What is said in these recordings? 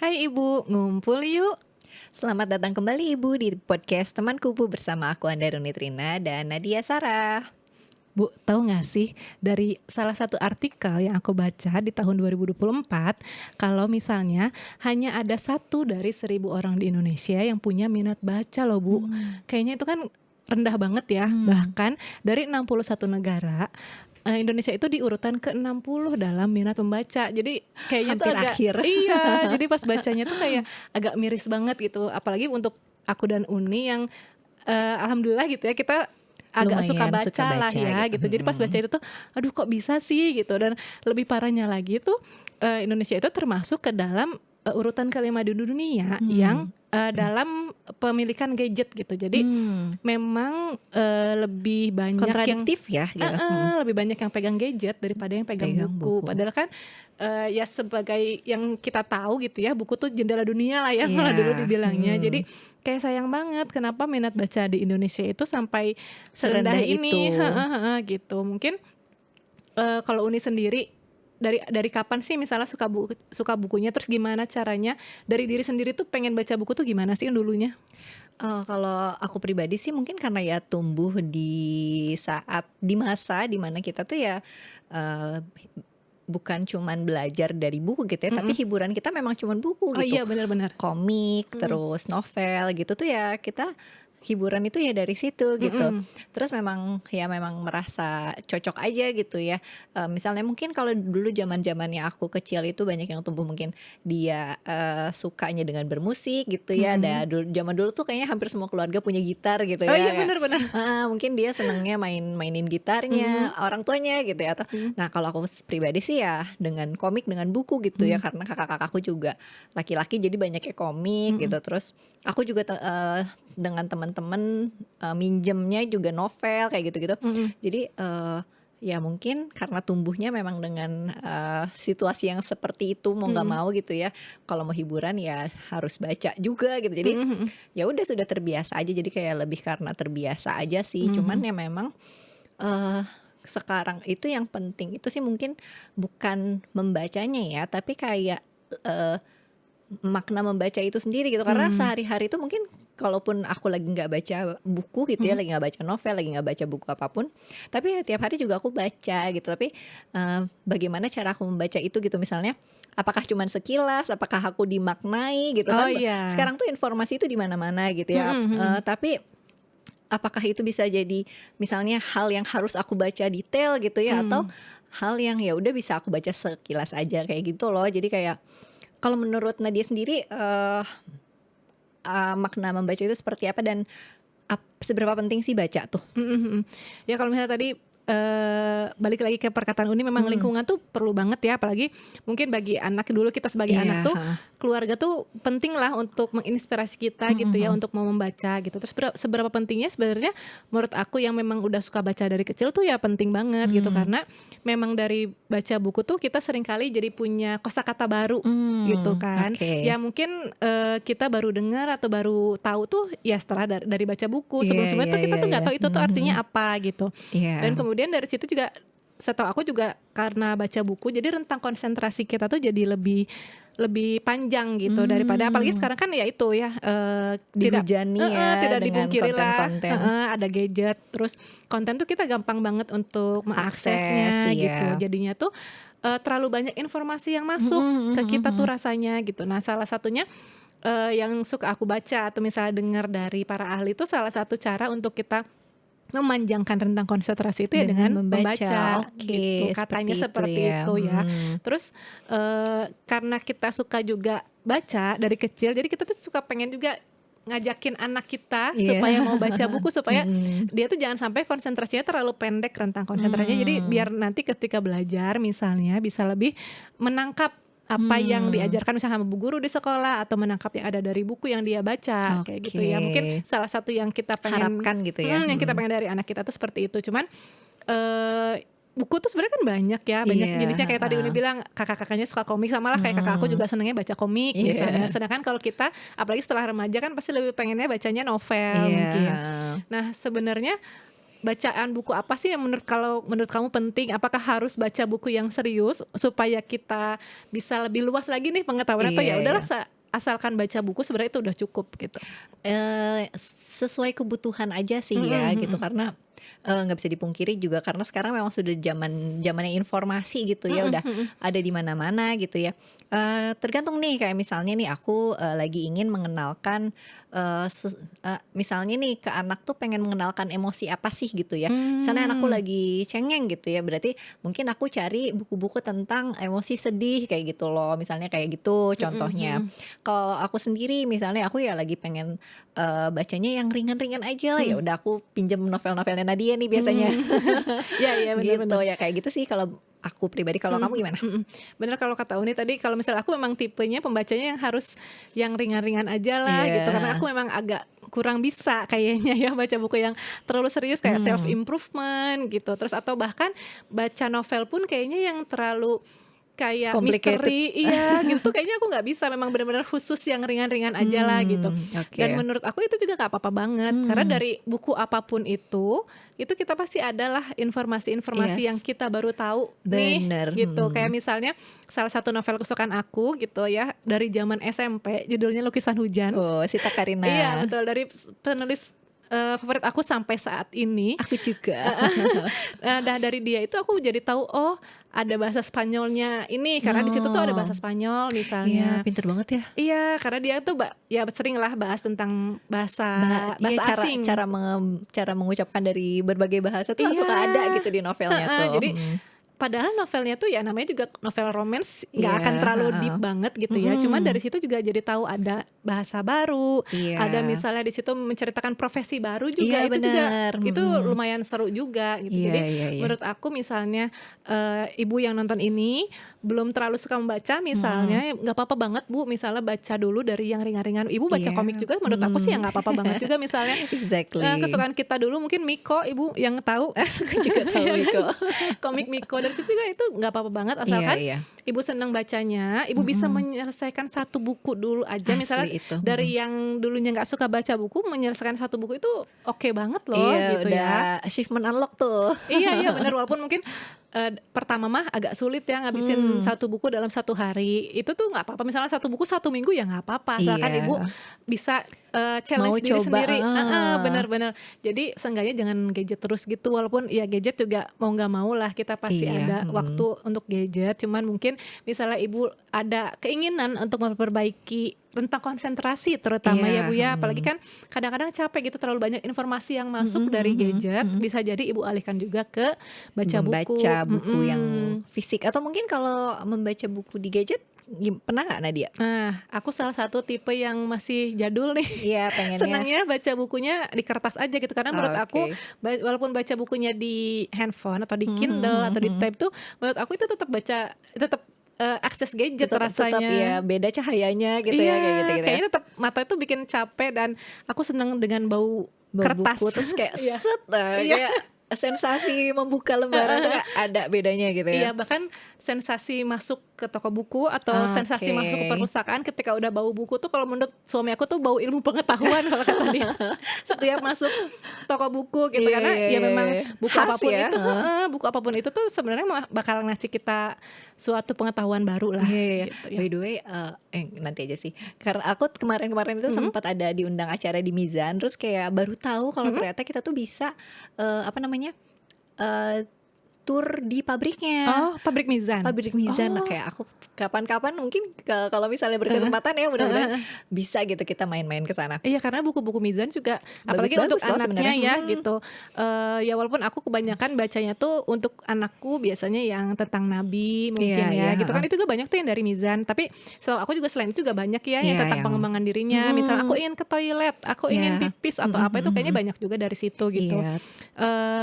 Hai Ibu, ngumpul yuk. Selamat datang kembali Ibu di podcast Teman Kubu bersama aku Andaruni Trina dan Nadia Sarah. Bu, tahu nggak sih dari salah satu artikel yang aku baca di tahun 2024, kalau misalnya hanya ada 1 dari 1.000 orang di Indonesia yang punya minat baca loh Bu. Kayaknya itu kan rendah banget ya. Bahkan dari 61 negara, Indonesia itu di urutan ke-60 dalam minat membaca. Jadi kayaknya tuh Hampir agak akhir. iya, jadi pas bacanya tuh kayak agak miris banget gitu. Apalagi untuk aku dan Uni yang alhamdulillah gitu ya, kita agak suka Lumayan suka baca lah baca ya gitu. gitu. Jadi pas baca itu tuh, aduh kok bisa sih gitu. Dan lebih parahnya lagi tuh Indonesia itu termasuk ke dalam urutan ke-5 di dunia yang dalam pemilikan gadget gitu. Jadi memang lebih banyak yang Kontradiktif ya gitu. lebih banyak yang pegang gadget daripada yang pegang Pegang buku. buku. Padahal kan ya sebagai yang kita tahu gitu ya, buku tuh jendela dunia lah ya malah Iya. dulu dibilangnya. Jadi kayak sayang banget kenapa minat baca di Indonesia itu sampai serendah Serendah ini. itu. Gitu. Mungkin kalau Uni sendiri dari kapan sih misalnya suka bukunya, terus gimana caranya dari diri sendiri tuh pengen baca buku tuh gimana sih dulunya? Kalau aku pribadi sih mungkin karena ya tumbuh di masa dimana kita tuh ya eh, bukan cuman belajar dari buku gitu ya, tapi hiburan kita memang cuman buku Oh gitu. iya benar-benar. Komik, terus novel gitu tuh ya kita hiburan itu ya dari situ gitu. Terus memang merasa cocok aja gitu ya. Misalnya mungkin kalau dulu zaman-zamannya aku kecil itu banyak yang tumbuh mungkin dia sukanya dengan bermusik gitu ya. Zaman dulu tuh kayaknya hampir semua keluarga punya gitar gitu Oh ya. iya Ya. benar-benar. Mungkin dia senengnya mainin gitarnya orang tuanya gitu ya. Nah kalau aku pribadi sih ya dengan komik, dengan buku gitu ya, karena kakak-kakakku juga laki-laki jadi banyaknya komik gitu. Terus aku juga dengan teman-teman minjemnya juga novel kayak gitu-gitu. Jadi ya mungkin karena tumbuhnya memang dengan situasi yang seperti itu, mau nggak mau gitu ya. Kalau mau hiburan ya harus baca juga gitu. Jadi ya udah sudah terbiasa aja. Jadi kayak lebih karena terbiasa aja sih. Cuman ya memang sekarang itu yang penting itu sih mungkin bukan membacanya ya, tapi kayak makna membaca itu sendiri gitu. Karena sehari-hari itu mungkin kalaupun aku lagi nggak baca buku gitu ya, lagi nggak baca novel, lagi nggak baca buku apapun, tapi ya tiap hari juga aku baca gitu. Tapi bagaimana cara aku membaca itu gitu, misalnya apakah cuman sekilas, apakah aku dimaknai gitu Oh kan. iya. Sekarang tuh informasi itu di mana-mana gitu ya. Tapi apakah itu bisa jadi misalnya hal yang harus aku baca detail gitu ya, atau hal yang ya udah bisa aku baca sekilas aja kayak gitu loh. Jadi kayak kalau menurut Nadia sendiri makna membaca itu seperti apa dan seberapa penting sih baca tuh? Ya kalau misalnya tadi balik lagi ke perkataan Uni, memang lingkungan tuh perlu banget ya, apalagi mungkin bagi anak, dulu kita sebagai Iya, anak tuh keluarga tuh penting lah untuk menginspirasi kita gitu ya, untuk mau membaca gitu. Terus seberapa pentingnya sebenarnya menurut aku yang memang udah suka baca dari kecil tuh ya penting banget gitu, karena memang dari baca buku tuh kita seringkali jadi punya kosakata baru gitu kan. Oke. Ya mungkin kita baru dengar atau baru tahu tuh ya setelah dari baca buku. Iya, Sebelum-sebelumnya tuh iya, kita tuh iya, nggak iya. tahu itu tuh artinya apa gitu. Iya. Dan kemudian dari situ juga setahu aku juga karena baca buku jadi rentang konsentrasi kita tuh jadi lebih panjang gitu daripada, apalagi sekarang kan ya itu ya Dihujani ya tidak dengan dipungkiri lah konten-konten. ada gadget, terus konten tuh kita gampang banget untuk Akses, mengaksesnya iya. gitu. Jadinya tuh terlalu banyak informasi yang masuk ke kita tuh rasanya gitu. Nah salah satunya yang suka aku baca atau misalnya dengar dari para ahli itu, salah satu cara untuk kita memanjangkan rentang konsentrasi itu ya dengan membaca Oke, gitu. Katanya seperti itu ya. Terus karena kita suka juga baca dari kecil, jadi kita tuh suka pengen juga ngajakin anak kita supaya mau baca buku, supaya dia tuh jangan sampai konsentrasinya terlalu pendek rentang konsentrasinya. Jadi biar nanti ketika belajar misalnya bisa lebih menangkap apa yang diajarkan misalnya sama bu guru di sekolah, atau menangkap yang ada dari buku yang dia baca kayak gitu ya. Mungkin salah satu yang kita pengen harapkan gitu ya. yang kita pengen dari anak kita tuh seperti itu. Cuman buku tuh sebenarnya kan banyak ya, banyak jenisnya. Kayak tadi Uni bilang kakak-kakaknya suka komik, sama lah kayak kakak aku juga senengnya baca komik misalnya. Sedangkan kalau kita apalagi setelah remaja kan pasti lebih pengennya bacanya novel mungkin. Nah sebenarnya bacaan buku apa sih yang menurut kamu penting? Apakah harus baca buku yang serius supaya kita bisa lebih luas lagi nih pengetahuan, atau ya udahlah asalkan baca buku sebenarnya itu udah cukup gitu. Sesuai kebutuhan aja sih ya gitu, karena nggak bisa dipungkiri juga karena sekarang memang sudah zamannya informasi gitu ya, udah ada di mana-mana gitu ya. Tergantung nih kayak misalnya nih aku lagi ingin mengenalkan misalnya nih ke anak tuh pengen mengenalkan emosi apa sih gitu ya. Misalnya anakku lagi cengeng gitu ya, berarti mungkin aku cari buku-buku tentang emosi sedih kayak gitu loh, misalnya kayak gitu contohnya. Kalau aku sendiri misalnya aku ya lagi pengen bacanya yang ringan-ringan aja lah, ya udah aku pinjem novel-novelnya Nadia nih biasanya. Iya iya Gitu benar-benar. ya, kayak gitu sih kalau aku pribadi. Kalau kamu gimana? Bener kalau kata Uni tadi, kalau misalnya aku memang tipenya pembacanya yang harus yang ringan-ringan aja lah gitu, karena Iya. aku memang agak kurang bisa kayaknya ya baca buku yang terlalu serius kayak self improvement gitu, terus atau bahkan baca novel pun kayaknya yang terlalu kayak Complicated. misteri, iya gitu tuh kayaknya aku nggak bisa, memang benar-benar khusus yang ringan-ringan aja lah gitu. Dan Oke. menurut aku itu juga nggak apa-apa banget, karena dari buku apapun itu kita pasti adalah informasi-informasi yang Yes, kita baru tahu nih bener, gitu. Kayak misalnya salah satu novel kesukaan aku gitu ya dari zaman SMP, judulnya Lukisan Hujan. Oh, Sita Iya Karina. betul, dari penulis favorit aku sampai saat ini. Aku juga. Nah dari dia itu aku jadi tahu, oh ada bahasa Spanyolnya ini, karena di situ tuh ada bahasa Oh, Spanyol iya misalnya. pinter banget ya. Iya, karena dia tuh ya sering lah bahas tentang bahasa Iya, bahasa cara asing. cara cara mengucapkan dari berbagai bahasa tuh suka ada Iya, gitu di novelnya tuh. jadi padahal novelnya tuh ya namanya juga novel romance, nggak Iya, akan terlalu deep heeh. banget gitu ya. Cuman dari situ juga jadi tahu ada bahasa baru, ada Iya. misalnya di situ menceritakan profesi baru juga, Iya bener, itu lumayan seru juga gitu. Iya Jadi iya iya. menurut aku misalnya ibu yang nonton ini belum terlalu suka membaca misalnya, nggak apa-apa banget Bu, misalnya baca dulu dari yang ringan-ringan. Ibu baca Iya, komik juga, menurut aku sih ya nggak apa-apa banget juga misalnya. exactly. Kesukaan kita dulu mungkin Miko, Ibu yang tahu. Aku juga tahu itu. Komik Miko dari situ juga itu nggak apa-apa banget, Iya asalkan iya. ibu senang bacanya, ibu bisa menyelesaikan satu buku dulu aja, misalnya Asli itu, dari yang dulunya nggak suka baca buku menyelesaikan satu buku itu oke banget loh Iya, gitu udah ya. achievement unlock tuh. Iya iya benar, walaupun mungkin pertama mah agak sulit ya ngabisin satu buku dalam satu hari, itu tuh nggak apa-apa, misalnya satu buku satu minggu ya nggak apa-apa, asalkan ibu Iya, bisa mau challenge diri coba sendiri. heeh. Bener-bener, jadi seenggaknya jangan gadget terus gitu, walaupun ya gadget juga mau nggak mau lah kita pasti Iya, ada waktu untuk gadget, cuman mungkin misalnya ibu ada keinginan untuk memperbaiki rentang konsentrasi terutama ya Iya, Bu ya, apalagi kan kadang-kadang capek gitu, terlalu banyak informasi yang masuk dari gadget, bisa jadi ibu alihkan juga ke baca buku. Membaca buku yang fisik atau mungkin kalau membaca buku di gadget pernah nggak Nadia? Nah, aku salah satu tipe yang masih jadul nih. Iya, pengennya. Senangnya baca bukunya di kertas aja gitu, karena menurut aku Oke. walaupun baca bukunya di handphone atau di Kindle atau di tab tuh, menurut aku itu tetap akses gadget Tetap ya rasanya. beda cahayanya gitu Iya, ya kayak gitu-gitu ya. kayaknya tetap mata itu bikin capek, dan aku senang dengan bau Bau kertas. buku terus kayak Iya. set Iya. kayak sensasi membuka lembaran tuh kayak ada bedanya gitu ya. Iya, bahkan sensasi masuk ke toko buku atau sensasi masuk ke Oke. perpustakaan ketika udah bau buku tuh, kalau menurut suami aku tuh bau ilmu pengetahuan kalau kata dia. Setiap masuk toko buku gitu, Iya, karena iya, ya iya, memang iya. buku Khas apapun ya, itu, heeh. buku apapun itu tuh sebenarnya bakal ngasih kita suatu pengetahuan baru lah Iya, iya. gitu ya. By the way, nanti aja sih. Karena aku kemarin-kemarin itu sempat ada diundang acara di Mizan, terus kayak baru tahu kalau ternyata kita tuh bisa apa namanya? Tur di pabriknya. Oh, pabrik Mizan. Pabrik Mizan. Nah, Oh. kayak aku kapan-kapan mungkin kalau misalnya berkesempatan ya mudah-mudahan bisa gitu kita main-main ke sana. Iya, karena buku-buku Mizan juga apalagi Bagus-bagus untuk loh anaknya sebenarnya. ya gitu. Ya walaupun aku kebanyakan bacanya tuh untuk anakku biasanya yang tentang nabi mungkin Iya, ya iya, gitu kan, itu juga banyak tuh yang dari Mizan. Tapi aku juga selain itu juga banyak ya yang Iya, tentang yang pengembangan dirinya. Misal aku ingin ke toilet, aku ingin Iya. pipis atau apa, itu kayaknya banyak juga dari situ gitu. Iya.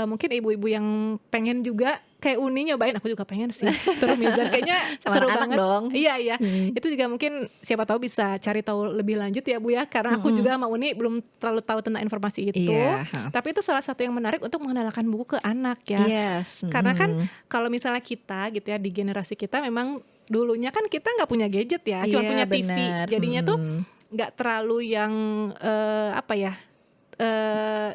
Mungkin ibu-ibu yang pengen juga kayak Uni nyobain, aku juga pengen sih tur Mizan, kayaknya Sama seru anak-anak banget. dong. Iya iya. Itu juga mungkin siapa tahu bisa cari tahu lebih lanjut ya Bu ya, karena aku juga sama Uni belum terlalu tahu tentang informasi itu. Iya. Tapi itu salah satu yang menarik untuk mengenalkan buku ke anak ya. Yes. Karena kan kalau misalnya kita gitu ya, di generasi kita memang dulunya kan kita nggak punya gadget ya, cuma Iya, punya TV. benar. Jadinya tuh nggak terlalu yang apa ya,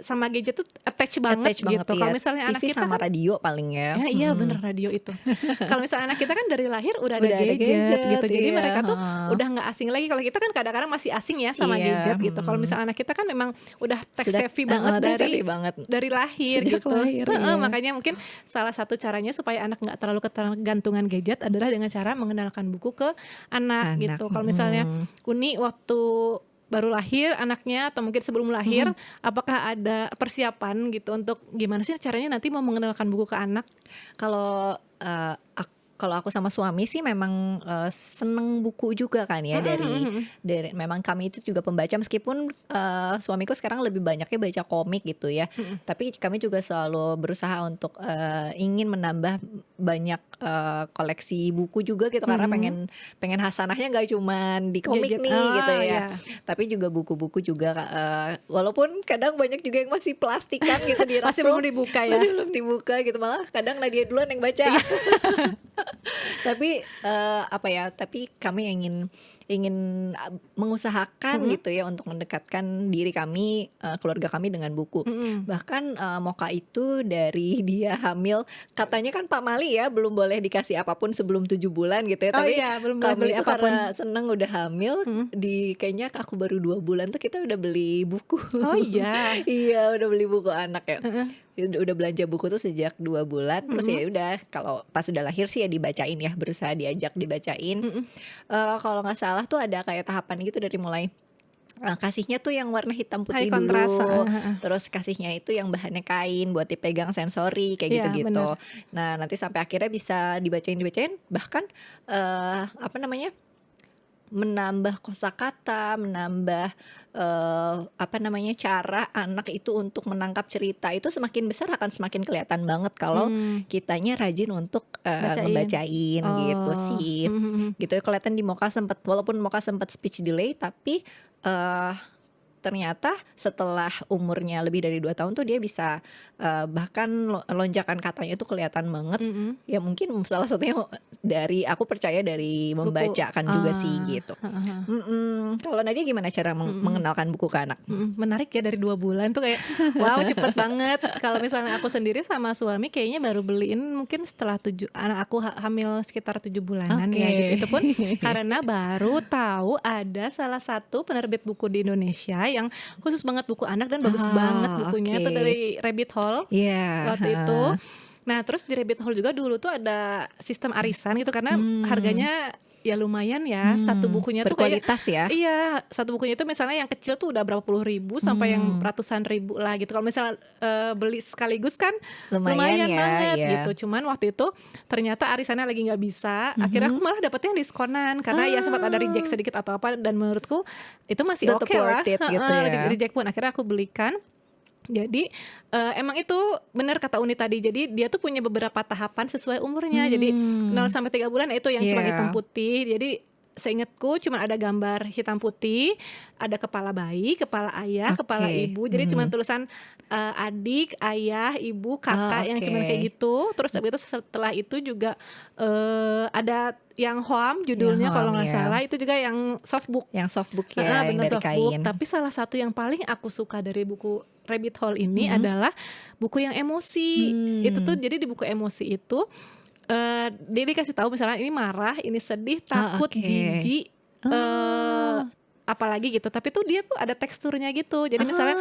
sama gadget tuh attach banget gitu. Kalau ya. misalnya anak TV kita sama kan radio paling ya. iya bener radio itu. Kalau misalnya anak kita kan dari lahir udah ada Udah ada gadget gitu. Jadi iya, mereka tuh udah nggak asing lagi. Kalau kita kan kadang-kadang masih asing ya sama Iya, gadget gitu. Kalau misalnya anak kita kan memang udah tech Sudah savvy banget tech savvy banget. dari lahir Sejak gitu. lahir, iya. Makanya mungkin salah satu caranya supaya anak nggak terlalu ketergantungan gadget adalah dengan cara mengenalkan buku ke anak gitu. Kalau misalnya Uni waktu baru lahir anaknya atau mungkin sebelum lahir, apakah ada persiapan gitu untuk gimana sih caranya nanti mau mengenalkan buku ke anak? Kalau kalau aku sama suami sih memang seneng buku juga kan ya, dari memang kami itu juga pembaca, meskipun suamiku sekarang lebih banyaknya baca komik gitu ya. Tapi kami juga selalu berusaha untuk ingin menambah banyak koleksi buku juga gitu, karena pengen hasanahnya nggak cuman di komik Gadget. nih gitu ya. Iya. Tapi juga buku-buku juga walaupun kadang banyak juga yang masih plastikan gitu di rak Masih tuh. belum dibuka ya. Masih belum dibuka gitu, malah kadang Nadia duluan yang baca. Tapi tapi kami ingin mengusahakan gitu ya untuk mendekatkan diri kami, keluarga kami dengan buku. Bahkan Moka itu dari dia hamil, katanya kan Pak Mali ya belum boleh dikasih apapun sebelum 7 bulan gitu ya. Oh Tapi iya, belum boleh kami beli itu apapun. karena seneng udah hamil, kayaknya aku baru 2 bulan tuh kita udah beli buku. Oh iya. Iya, udah beli buku anak ya. Udah belanja buku tuh sejak 2 bulan. Terus ya udah, kalau pas udah lahir sih ya dibacain ya, berusaha diajak dibacain. Kalau nggak salah tuh ada kayak tahapan gitu, dari mulai kasihnya tuh yang warna hitam putih High contrast, dulu, terus kasihnya itu yang bahannya kain buat dipegang sensori kayak Iya, gitu-gitu. benar. Nah nanti sampai akhirnya bisa dibacain, bahkan menambah kosakata, menambah cara anak itu untuk menangkap cerita itu semakin besar akan semakin kelihatan banget kalau kitanya rajin untuk Bacain. ngebacain gitu sih. Gitu ya, kelihatan di Moka walaupun Moka sempat speech delay, tapi ternyata setelah umurnya lebih dari 2 tahun tuh dia bisa bahkan lonjakan katanya itu kelihatan banget. Ya mungkin salah satunya dari, aku percaya dari membacakan juga sih gitu. Kalau Nadia gimana cara mengenalkan buku ke anak? Menarik ya, dari 2 bulan tuh kayak wow cepet banget. Kalau misalnya aku sendiri sama suami kayaknya baru beliin mungkin setelah anak aku hamil sekitar 7 bulanan ya gitu. Itu pun karena baru tahu ada salah satu penerbit buku di Indonesia yang khusus banget buku anak dan bagus banget bukunya. Itu dari Rabbit Hole waktu itu. Nah terus di Rabbit Hole juga dulu tuh ada sistem arisan gitu, karena harganya ya lumayan ya. Satu bukunya tuh kayak berkualitas ya. Iya, satu bukunya itu misalnya yang kecil tuh udah berapa puluh ribu sampai yang ratusan ribu lah gitu. Kalau misalnya beli sekaligus kan lumayan ya, banget ya. gitu. Cuman waktu itu ternyata arisannya lagi nggak bisa. Akhirnya aku malah dapetnya yang diskonan karena ya sempat ada reject sedikit atau apa, dan menurutku itu masih oke lah. Gitu ya. Reject pun akhirnya aku belikan. Jadi emang itu benar kata Uni tadi. Jadi dia tuh punya beberapa tahapan sesuai umurnya. Jadi 0 sampai 3 bulan itu yang cuma hitam putih. Jadi seingatku cuma ada gambar hitam putih, ada kepala bayi, kepala ayah, kepala ibu. Jadi cuma tulisan adik, ayah, ibu, kakak, yang cuma kayak gitu. Terus habis itu setelah itu juga ada yang Hoam judulnya kalau nggak salah, itu juga yang softbook. Yang softbook ya, yang bener, dari softbook. kain. Tapi salah satu yang paling aku suka dari buku Rabbit Hole ini adalah buku yang emosi. Itu tuh jadi di buku emosi itu dia dikasih tahu misalnya ini marah, ini sedih, takut, jijik, apalagi gitu. Tapi tuh dia tuh ada teksturnya gitu. Jadi misalnya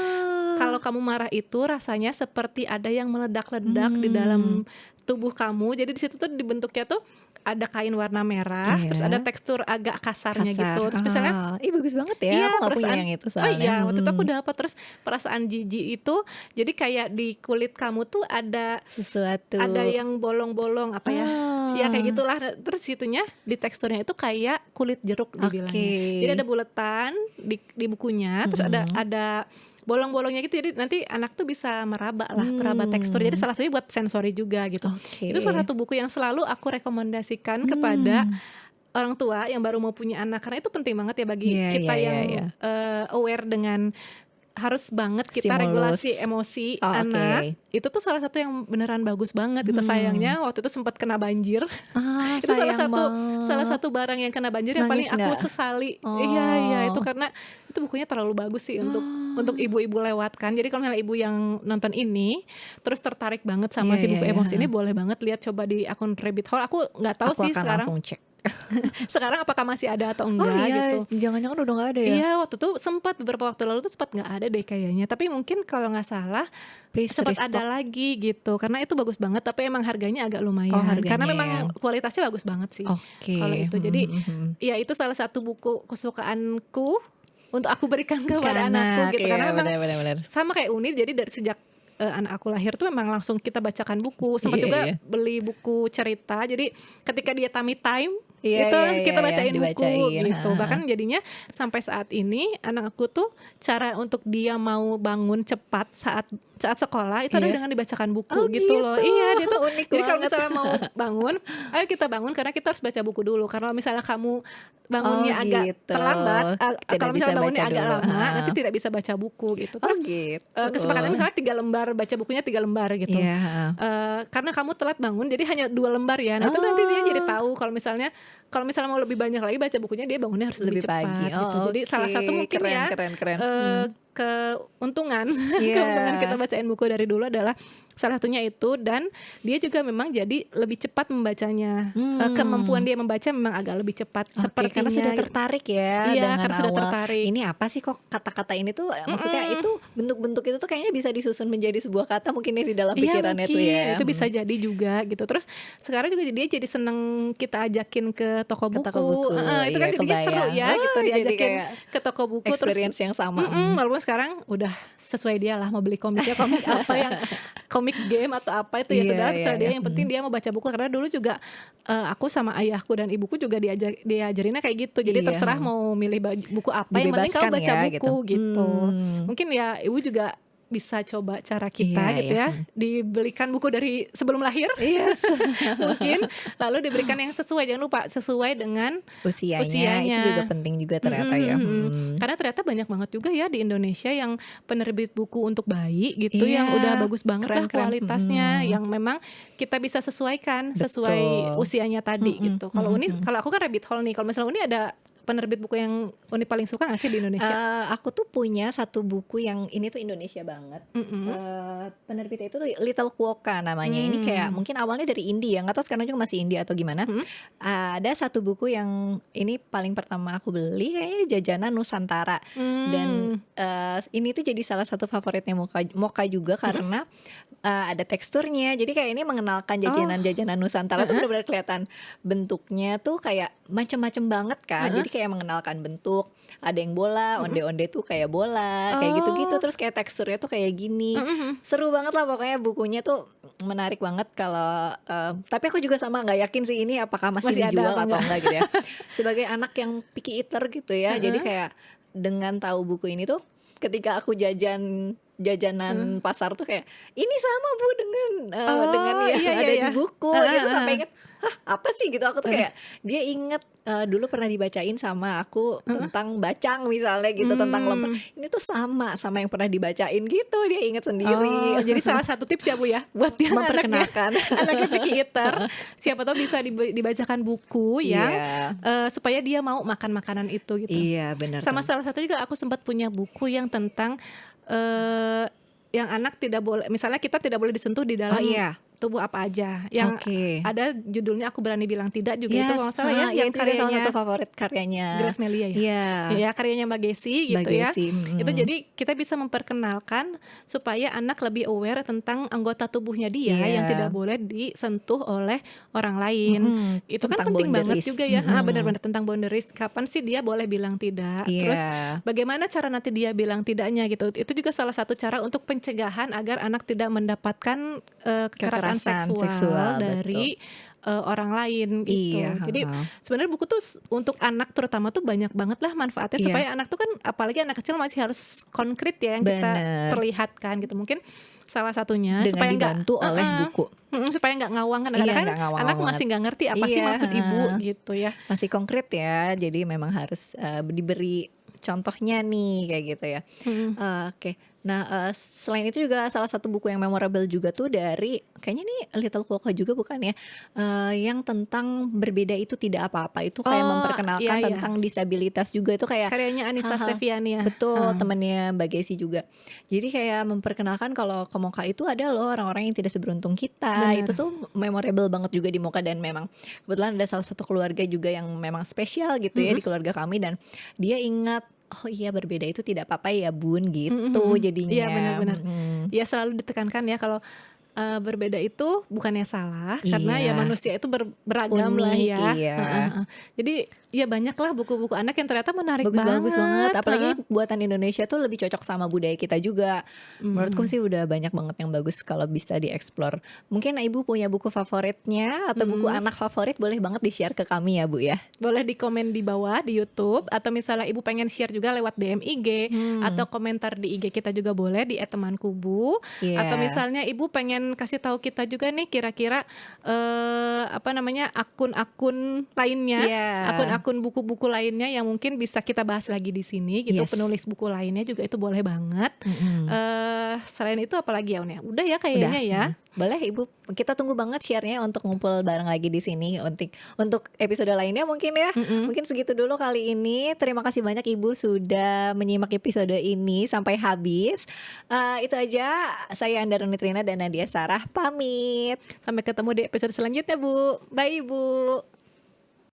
kalau kamu marah itu rasanya seperti ada yang meledak-ledak di dalam tubuh kamu. Jadi di situ tuh dibentuknya tuh ada kain warna merah, terus ada tekstur agak kasarnya gitu. Terus misalnya bagus banget ya. Iya, Aku nggak punya yang itu soalnya. Oh iya, waktu itu aku dapat. Terus perasaan jijik itu jadi kayak di kulit kamu tuh ada sesuatu, ada yang bolong-bolong apa ya, ya kayak gitulah. Terus situnya di teksturnya itu kayak kulit jeruk dibilangnya. Jadi ada buletan di bukunya, terus ada bolong-bolongnya gitu. Jadi nanti anak tuh bisa meraba tekstur. Jadi salah satunya buat sensori juga gitu. Itu salah satu buku yang selalu aku rekomendasikan kepada orang tua yang baru mau punya anak, karena itu penting banget ya bagi kita yang aware dengan harus banget kita Stimulus. regulasi emosi anak. Itu tuh salah satu yang beneran bagus banget. Itu sayangnya waktu itu sempat kena banjir. Itu salah satu barang yang kena banjir yang paling aku sesali. Iya itu karena itu bukunya terlalu bagus sih untuk ibu-ibu lewatkan. Jadi kalau misalnya ibu yang nonton ini terus tertarik banget sama si buku emosi ini, boleh banget lihat coba di akun Rabbit Hole. Aku nggak tahu sih sekarang. Langsung cek. Sekarang apakah masih ada atau enggak gitu. Jangan-jangan udah gak ada ya? Iya, waktu itu beberapa waktu lalu tuh sempat nggak ada deh kayaknya. Tapi mungkin kalau nggak salah sempat ada lagi gitu. Karena itu bagus banget, tapi emang harganya agak lumayan. Karena memang kualitasnya bagus banget sih. Kalau itu. Jadi ya itu salah satu buku kesukaanku untuk aku berikan kepada anakku gitu. Karena memang sama kayak Uni, jadi dari sejak anak aku lahir tuh memang langsung kita bacakan buku. Sempat juga beli buku cerita. Jadi ketika dia tummy time itu kita bacain buku gitu. Bahkan jadinya sampai saat ini anak aku tuh cara untuk dia mau bangun cepat saat sekolah itu adalah dengan dibacakan buku gitu loh. Iya, dia tuh unik. Jadi kalau misalnya mau bangun, ayo kita bangun karena kita harus baca buku dulu. Karena misalnya kamu bangunnya agak terlambat, kalau misalnya bangunnya agak lama, nanti tidak bisa baca buku gitu. Terus kesepakatannya misalnya 3 lembar, baca bukunya 3 lembar gitu. Karena kamu telat bangun, jadi hanya 2 lembar ya. Nanti dia jadi tahu kalau misalnya mau lebih banyak lagi baca bukunya, dia bangunnya harus lebih cepat gitu. Jadi salah satu mungkin keren. Keuntungan kita bacain buku dari dulu adalah salah satunya itu, dan dia juga memang jadi lebih cepat membacanya. Kemampuan dia membaca memang agak lebih cepat sepertinya. Karena sudah tertarik ya. Iya, karena sudah tertarik. Ini apa sih kok kata-kata ini tuh maksudnya itu bentuk-bentuk itu tuh kayaknya bisa disusun menjadi sebuah kata mungkin di dalam pikirannya tuh ya. Itu bisa jadi juga gitu. Terus sekarang juga dia jadi seneng kita ajakin ke toko buku. Itu kan jadinya seru ya gitu, diajakin ke toko buku. Experience yang sama. Walaupun sekarang udah sesuai dia lah mau beli komiknya, komik apa yang komik game atau apa itu ya sudah terserah dia. Yang penting dia mau baca buku. Karena dulu juga aku sama ayahku dan ibuku juga diajarinnya kayak gitu. Jadi terserah mau milih buku apa, yang penting kamu baca buku gitu. Mungkin ya ibu juga bisa coba cara kita gitu ya, dibelikan buku dari sebelum lahir, mungkin lalu diberikan yang sesuai, jangan lupa sesuai dengan usianya. Itu juga penting juga ternyata ya. Karena ternyata banyak banget juga ya di Indonesia yang penerbit buku untuk bayi gitu, yang udah bagus banget lah kualitasnya, yang memang kita bisa sesuaikan sesuai usianya tadi gitu. Kalau aku kan Rabbit Hole nih, kalau misalnya Uni ada penerbit buku yang Uni paling suka gak sih di Indonesia? Aku tuh punya satu buku yang ini tuh Indonesia banget. Penerbitnya itu tuh Little Kuoka namanya. Ini kayak mungkin awalnya dari indie ya, gak tahu sekarang juga masih indie atau gimana. Ada satu buku yang ini paling pertama aku beli, kayaknya Jajanan Nusantara. Dan ini tuh jadi salah satu favoritnya Mocha juga karena ada teksturnya. Jadi kayak ini mengenalkan jajanan Nusantara tuh benar-benar kelihatan bentuknya tuh kayak macam-macam banget kan. Jadi kayak mengenalkan bentuk, ada yang bola, onde-onde tuh kayak bola, kayak gitu-gitu. Terus kayak teksturnya tuh kayak gini. Seru banget lah pokoknya, bukunya tuh menarik banget. Kalau tapi aku juga sama nggak yakin sih ini apakah masih dijual atau enggak gitu ya. Sebagai anak yang picky eater gitu ya. Jadi kayak dengan tahu buku ini tuh, ketika aku jajanan pasar tuh kayak ini sama Bu dengan yang ada di buku gitu, sampai inget apa sih gitu. Aku tuh kayak dia inget dulu pernah dibacain sama aku tentang bacang misalnya gitu, tentang lemper. Ini tuh sama yang pernah dibacain gitu, dia inget sendiri. Jadi salah satu tips ya Bu ya, buat yang memperkenalkan anaknya picky eater, siapa tahu bisa dibacakan buku yang supaya dia mau makan makanan itu gitu. Iya benar. Sama salah satu juga aku sempat punya buku yang tentang yang anak tidak boleh, misalnya kita tidak boleh disentuh di dalam tubuh apa aja, yang ada judulnya Aku Berani Bilang Tidak juga. Itu kalau nggak salah ya, yang karyanya salah satu favorit karyanya Grace Melia ya, karyanya Mbak Gesi gitu ya. Itu jadi kita bisa memperkenalkan supaya anak lebih aware tentang anggota tubuhnya dia yang tidak boleh disentuh oleh orang lain. Itu kan penting banget juga ya. Benar-benar tentang boundaries, kapan sih dia boleh bilang tidak, terus bagaimana cara nanti dia bilang tidaknya gitu. Itu juga salah satu cara untuk pencegahan agar anak tidak mendapatkan kekerasan seksual dari orang lain gitu. Jadi sebenarnya buku tuh untuk anak terutama tuh banyak banget lah manfaatnya, supaya anak tuh kan, apalagi anak kecil masih harus konkret ya yang kita perlihatkan gitu. Mungkin salah satunya dengan supaya dibantu oleh buku, supaya nggak ngawang kan. Kadang-kadang anak masih nggak ngerti apa sih maksud ibu gitu ya. Masih konkret ya, jadi memang harus diberi contohnya nih kayak gitu ya. Mhm. Oke. Nah, selain itu juga salah satu buku yang memorable juga tuh dari kayaknya nih Little Quokka juga bukan ya, yang tentang berbeda itu tidak apa-apa, itu kayak Oh, iya memperkenalkan iya. tentang disabilitas juga, itu kayak Karyanya Anissa hal-hal Steviani ya? betul, Heeh. temennya Mbak Gesi juga. Jadi kayak memperkenalkan kalau ke Moka itu ada loh orang-orang yang tidak seberuntung kita, itu Bener. tuh memorable banget juga di Moka dan memang kebetulan ada salah satu keluarga juga yang memang spesial gitu ya Mhm. di keluarga kami dan dia ingat, "Oh iya berbeda itu tidak apa-apa ya Bun," Mhm gitu mhm. Iya benar jadinya, benar. mhm. Iya selalu ditekankan ya kalau, berbeda itu bukannya salah, karena ya Iya, manusia itu beragam lah unik, ya. iya. Heeh heeh. Jadi ya banyaklah buku-buku anak yang ternyata menarik Bagus-bagus banget, banget. Heeh. apalagi buatan Indonesia tuh lebih cocok sama budaya kita juga. Menurutku Mhm. sih udah banyak banget yang bagus kalau bisa dieksplor. Mungkin Ibu punya buku favoritnya atau buku Mhm. anak favorit boleh banget di-share ke kami ya, Bu, ya. Boleh di komen di bawah di YouTube atau misalnya Ibu pengen share juga lewat DM IG Hmm, atau komentar di IG kita juga boleh di @temankubu atau iya. misalnya Ibu pengen kasih tahu kita juga nih kira-kira, apa namanya, akun-akun lainnya, Iya, akun-akun buku-buku lainnya yang mungkin bisa kita bahas lagi di sini gitu, yes, penulis buku lainnya juga itu boleh banget. mhm. Selain itu apalagi ya, Un, ya? Udah ya Udah, kayaknya ya? boleh Ibu, kita tunggu banget share-nya untuk ngumpul bareng lagi di sini untuk episode lainnya mungkin ya. Mhm. Mungkin segitu dulu kali ini. Terima kasih banyak Ibu sudah menyimak episode ini sampai habis. Itu aja, saya Andara Nitrina dan Nadia Sarah pamit. Sampai ketemu di episode selanjutnya, Bu. Bye, Ibu.